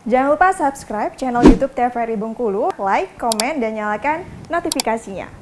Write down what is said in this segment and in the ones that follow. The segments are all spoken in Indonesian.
Jangan lupa subscribe channel YouTube TVRI Bengkulu, like, komen, dan nyalakan notifikasinya.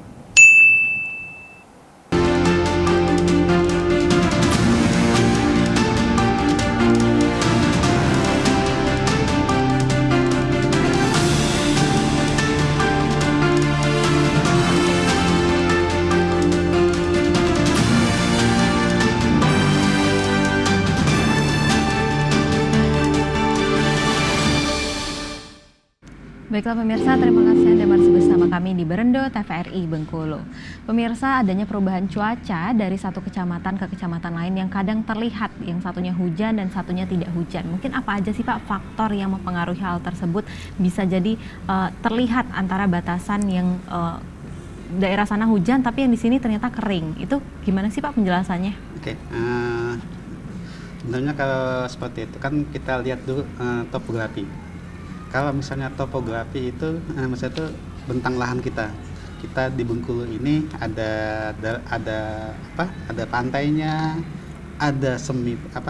Baiklah pemirsa, terima kasih Anda masih bersama kami di Berendo TVRI Bengkulu. Pemirsa, adanya perubahan cuaca dari satu kecamatan ke kecamatan lain yang kadang terlihat, yang satunya hujan dan satunya tidak hujan. Mungkin apa aja sih Pak faktor yang mempengaruhi hal tersebut? Bisa jadi terlihat antara batasan yang daerah sana hujan tapi yang di sini ternyata kering. Itu gimana sih Pak penjelasannya? Oke, sebenarnya kalau seperti itu kan kita lihat dulu topografi. Kalau misalnya topografi itu, misalnya itu bentang lahan kita di Bengkulu ini ada pantainya, ada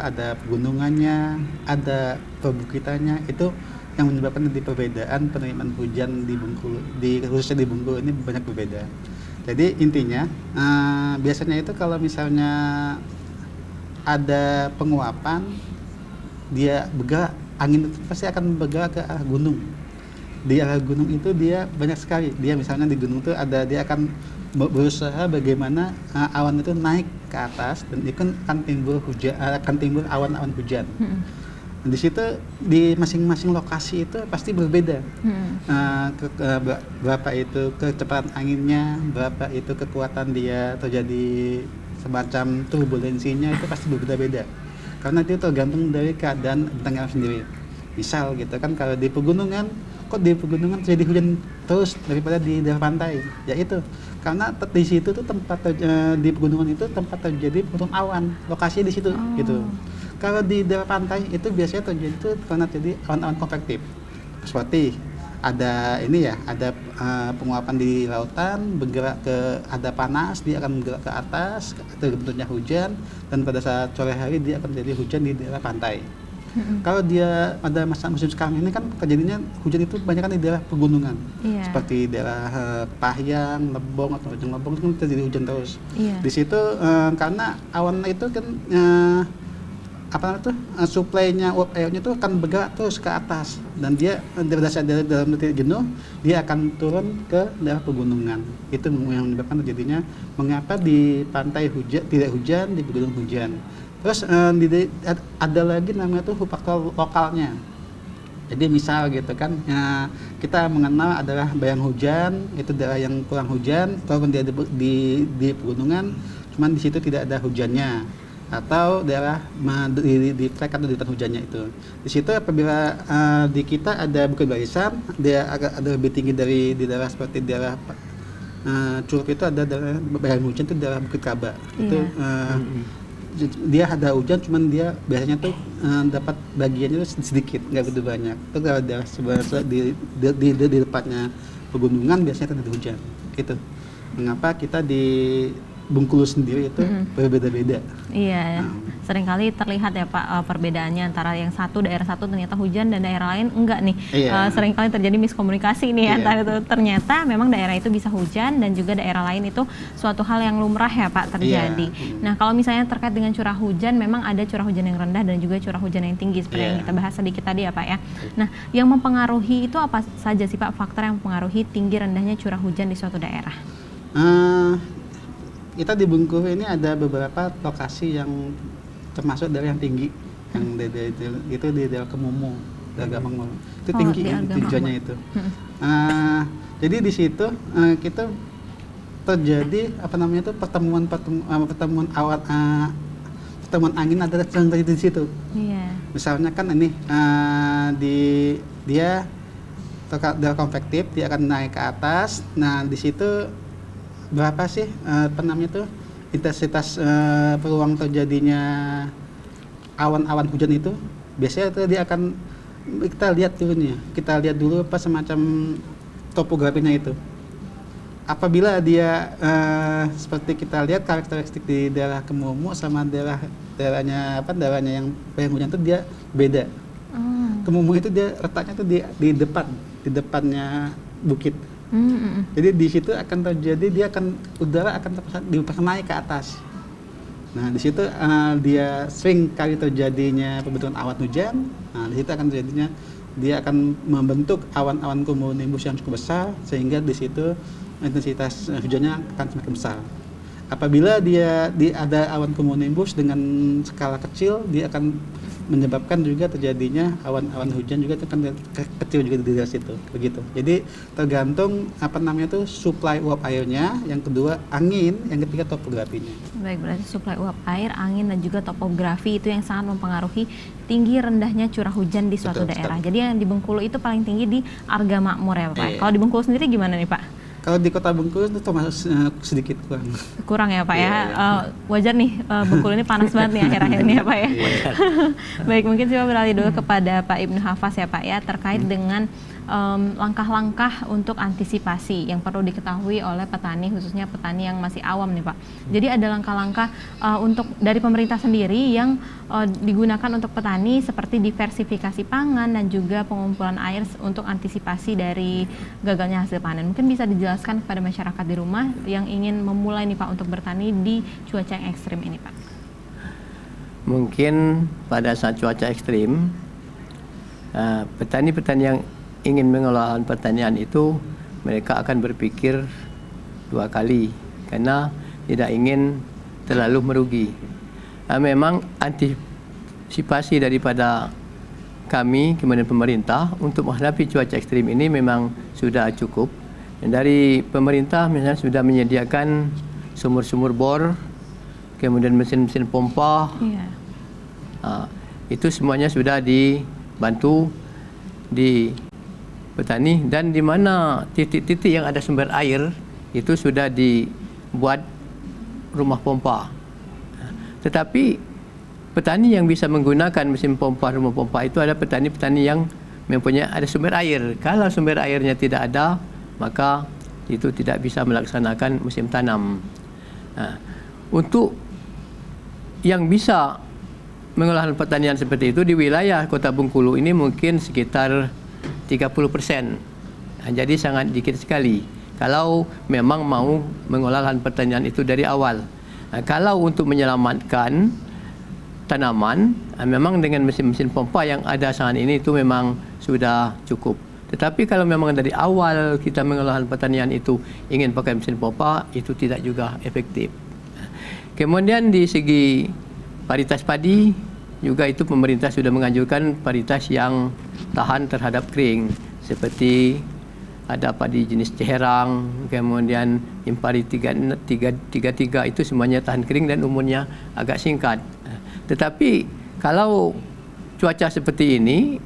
ada pegunungannya, ada perbukitannya. Itu yang menyebabkan di perbedaan penerimaan hujan di Bengkulu, khususnya di Bengkulu ini banyak berbeda. Jadi intinya biasanya itu kalau misalnya ada penguapan, dia bergerak, angin itu pasti akan bergerak ke arah gunung. Di arah gunung itu dia banyak sekali. Dia misalnya di gunung itu dia akan berusaha bagaimana awan itu naik ke atas dan itu akan timbul awan-awan hujan. Di situ di masing-masing lokasi itu pasti berbeda. Berapa itu kecepatan anginnya, berapa itu kekuatan dia terjadi semacam turbulensinya itu pasti berbeda-beda. Karena itu tergantung dari keadaan bentang alam sendiri. Misal gitu kan, kalau di pegunungan, kok di pegunungan terjadi hujan terus daripada di daerah pantai? Ya itu, karena di situ tuh di pegunungan itu tempat terjadi pertemuan awan, lokasinya di situ gitu. Kalau di daerah pantai itu biasanya terjadi itu karena terjadi awan-awan konvektif. Seperti ada penguapan di lautan, bergerak ada panas, dia akan bergerak ke atas, terbentuknya hujan, dan pada saat sore hari dia akan terjadi hujan di daerah pantai. Kalau dia pada musim sekarang ini kan terjadinya hujan itu banyak kan di daerah pegunungan, seperti daerah Pahyang, Lebong atau Ujung Lebong itu kan terjadi hujan terus. Di situ karena awan itu kan suplainya uap airnya itu akan bergerak terus ke atas, dan dia dalam titik jenuh dia akan turun ke daerah pegunungan. Itu yang menyebabkan terjadinya mengapa di pantai tidak hujan, di pegunungan hujan. Terus ada lagi namanya tuh faktor lokalnya. Jadi misal gitu kan, kita mengenal adalah bayang hujan, itu daerah yang kurang hujan, walaupun dia di pegunungan, cuman di situ tidak ada hujannya. Atau daerah di trek atau di hutan hujannya itu. Di situ apabila di kita ada bukit barisan, dia agak ada lebih tinggi dari di daerah seperti daerah Curug itu ada daerah bayang hujan itu daerah Bukit Kaba. Itu dia ada hujan, cuman dia biasanya tuh dapat bagiannya itu sedikit, nggak begitu banyak. Itu kalau daerah sebenarnya di depannya pegunungan biasanya terjadi hujan. Gitu. Mengapa kita di Bengkulu sendiri itu berbeda-beda. Iya, seringkali terlihat ya Pak perbedaannya antara yang daerah satu ternyata hujan dan daerah lain enggak nih. Seringkali terjadi miskomunikasi nih antara itu, ternyata memang daerah itu bisa hujan dan juga daerah lain itu suatu hal yang lumrah ya Pak terjadi. Nah kalau misalnya terkait dengan curah hujan, memang ada curah hujan yang rendah dan juga curah hujan yang tinggi seperti yang kita bahas sedikit tadi ya Pak ya. Nah yang mempengaruhi itu apa saja sih Pak faktor yang mempengaruhi tinggi rendahnya curah hujan di suatu daerah? Kita di Bengkulu ini ada beberapa lokasi yang termasuk daerah yang tinggi, yang itu di daerah Kemumu, daerah Gampang, itu tinggi tujuannya itu. Jadi di situ kita terjadi pertemuan angin ada yang terjadi di situ. Misalnya kan ini dia daerah konvektif, dia akan naik ke atas. Nah di situ berapa sih intensitas peluang terjadinya awan-awan hujan itu? Biasanya itu dia akan kita lihat dulu semacam topografinya itu. Apabila dia seperti kita lihat karakteristik di daerah Kemumu sama daerahnya yang bayang hujan itu dia beda. Kemumu itu dia letaknya tuh di depannya bukit. Jadi di situ akan terjadi udara akan dipaksa naik ke atas. Nah di situ dia sering kali terjadinya pembentukan awan hujan. Nah di situ akan terjadinya dia akan membentuk awan-awan cumulonimbus yang cukup besar sehingga di situ intensitas hujannya akan semakin besar. Apabila ada awan cumulonimbus dengan skala kecil, dia akan menyebabkan juga terjadinya awan-awan hujan juga akan kecil juga di situ, begitu. Jadi tergantung supply uap airnya, yang kedua angin, yang ketiga topografinya. Baik, berarti suplai uap air, angin dan juga topografi itu yang sangat mempengaruhi tinggi rendahnya curah hujan di suatu daerah. Jadi yang di Bengkulu itu paling tinggi di Arga Makmur ya Pak. Kalau di Bengkulu sendiri gimana nih Pak? Kalau di Kota Bengkulu itu termasuk sedikit kurang. Kurang ya Pak ya. Wajar nih Bengkulu ini panas banget nih akhir-akhir ini ya Pak ya. Baik, mungkin saya beralih dulu kepada Pak Ibnu Hafaz ya Pak ya, terkait dengan langkah-langkah untuk antisipasi yang perlu diketahui oleh petani, khususnya petani yang masih awam nih Pak. Jadi ada langkah-langkah untuk dari pemerintah sendiri yang digunakan untuk petani seperti diversifikasi pangan dan juga pengumpulan air untuk antisipasi dari gagalnya hasil panen. Mungkin bisa dijelaskan kepada masyarakat di rumah yang ingin memulai nih Pak untuk bertani di cuaca yang ekstrim ini Pak. Mungkin pada saat cuaca ekstrim, petani-petani yang ingin mengelola pertanian itu mereka akan berpikir dua kali karena tidak ingin terlalu merugi. Memang antisipasi daripada kami kemudian pemerintah untuk menghadapi cuaca ekstrim ini memang sudah cukup. Dan dari pemerintah misalnya sudah menyediakan sumur-sumur bor, kemudian mesin-mesin pompa. Itu semuanya sudah dibantu di petani, dan di mana titik-titik yang ada sumber air itu sudah dibuat rumah pompa. Tetapi petani yang bisa menggunakan mesin pompa, rumah pompa itu ada petani-petani yang mempunyai ada sumber air. Kalau sumber airnya tidak ada, maka itu tidak bisa melaksanakan musim tanam. Untuk yang bisa mengolah pertanian seperti itu di wilayah Kota Bengkulu ini mungkin sekitar 30%. Jadi sangat dikit sekali kalau memang mau mengolah lahan pertanian itu dari awal. Kalau untuk menyelamatkan tanaman, memang dengan mesin-mesin pompa yang ada saat ini itu memang sudah cukup. Tetapi kalau memang dari awal kita mengolah lahan pertanian itu ingin pakai mesin pompa, itu tidak juga efektif. Kemudian di segi varietas padi juga itu pemerintah sudah menganjurkan varietas yang tahan terhadap kering, seperti ada padi jenis Ceherang, kemudian Impari 33 itu semuanya tahan kering dan umurnya agak singkat. Tetapi kalau cuaca seperti ini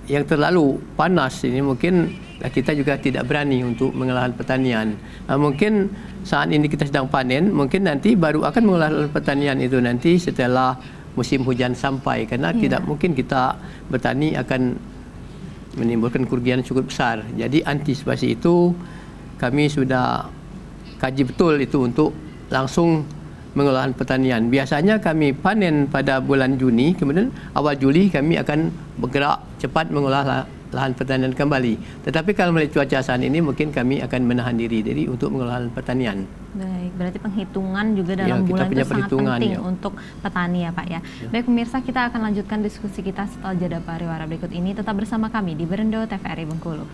yang terlalu panas ini mungkin kita juga tidak berani untuk mengolah pertanian. Mungkin saat ini kita sedang panen, mungkin nanti baru akan mengolah pertanian itu nanti setelah musim hujan sampai, karena tidak mungkin kita bertani akan menimbulkan kerugian cukup besar. Jadi antisipasi itu kami sudah kaji betul itu untuk langsung mengolah pertanian. Biasanya kami panen pada bulan Juni, kemudian awal Juli kami akan bergerak cepat mengolah lahan pertanian kembali. Tetapi kalau melihat cuaca saat ini mungkin kami akan menahan diri untuk mengolah lahan pertanian. Baik, berarti penghitungan juga dalam bulan itu sangat penting untuk petani ya Pak ya. Baik pemirsa, kita akan lanjutkan diskusi kita setelah jeda pariwara berikut ini. Tetap bersama kami di Berendo TVRI Bengkulu.